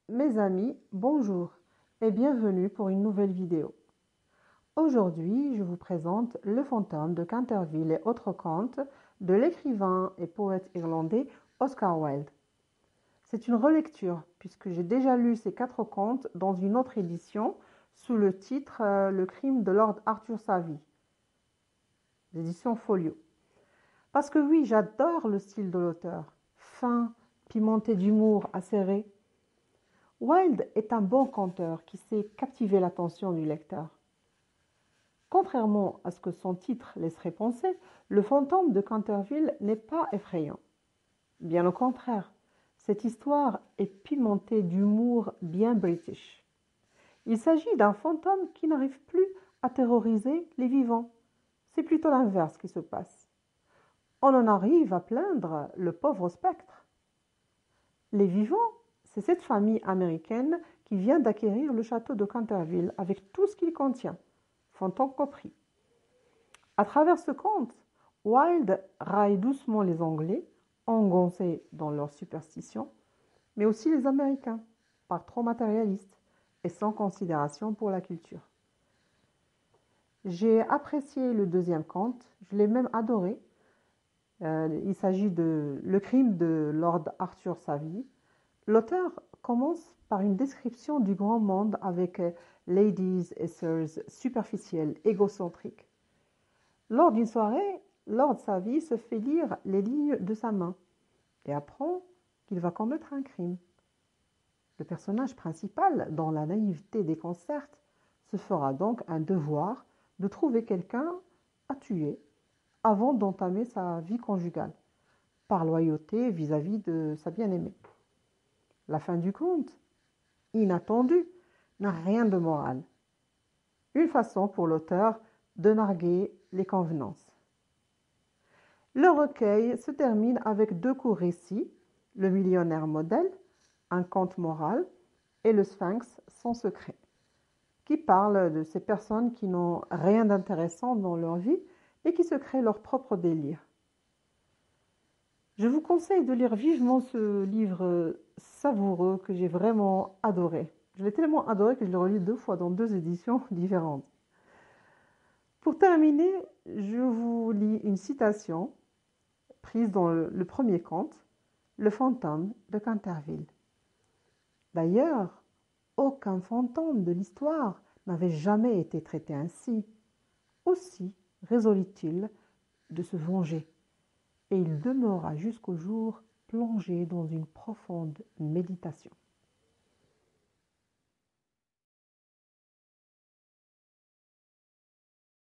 Mes amis, bonjour et bienvenue pour une nouvelle vidéo. Aujourd'hui, je vous présente Le fantôme de Canterville et autres contes de l'écrivain et poète irlandais Oscar Wilde. C'est une relecture puisque j'ai déjà lu ces 4 contes dans une autre édition sous le titre Le crime de Lord Arthur Savy, l'édition Folio. Parce que oui, j'adore le style de l'auteur, fin, pimenté d'humour acéré. Wilde est un bon conteur qui sait captiver l'attention du lecteur. Contrairement à ce que son titre laisserait penser, le fantôme de Canterville n'est pas effrayant. Bien au contraire, cette histoire est pimentée d'humour bien british. Il s'agit d'un fantôme qui n'arrive plus à terroriser les vivants. C'est plutôt l'inverse qui se passe. On en arrive à plaindre le pauvre spectre. Les vivants, c'est cette famille américaine qui vient d'acquérir le château de Canterville avec tout ce qu'il contient, fantôme compris. À travers ce conte, Wilde raille doucement les Anglais, engoncés dans leurs superstitions, mais aussi les Américains, par trop matérialistes et sans considération pour la culture. J'ai apprécié le deuxième conte, je l'ai même adoré. Il s'agit de Le crime de Lord Arthur Savy. L'auteur commence par une description du grand monde avec ladies et sirs superficielles, égocentriques. Lors d'une soirée, Lord Savy se fait lire les lignes de sa main et apprend qu'il va commettre un crime. Le personnage principal, dans la naïveté déconcerte, se fera donc un devoir de trouver quelqu'un à tuer avant d'entamer sa vie conjugale, par loyauté vis-à-vis de sa bien-aimée. La fin du conte, inattendue, n'a rien de moral. Une façon pour l'auteur de narguer les convenances. Le recueil se termine avec 2 courts récits, Le millionnaire modèle, un conte moral, et Le Sphinx, son secret, qui parlent de ces personnes qui n'ont rien d'intéressant dans leur vie et qui se créent leur propre délire. Je vous conseille de lire vivement ce livre savoureux que j'ai vraiment adoré. Je l'ai tellement adoré que je l'ai relu 2 fois dans 2 éditions différentes. Pour terminer, je vous lis une citation prise dans le premier conte, Le fantôme de Canterville. D'ailleurs, aucun fantôme de l'histoire n'avait jamais été traité ainsi. Aussi résolut-il de se venger, et il demeura jusqu'au jour plongé dans une profonde méditation.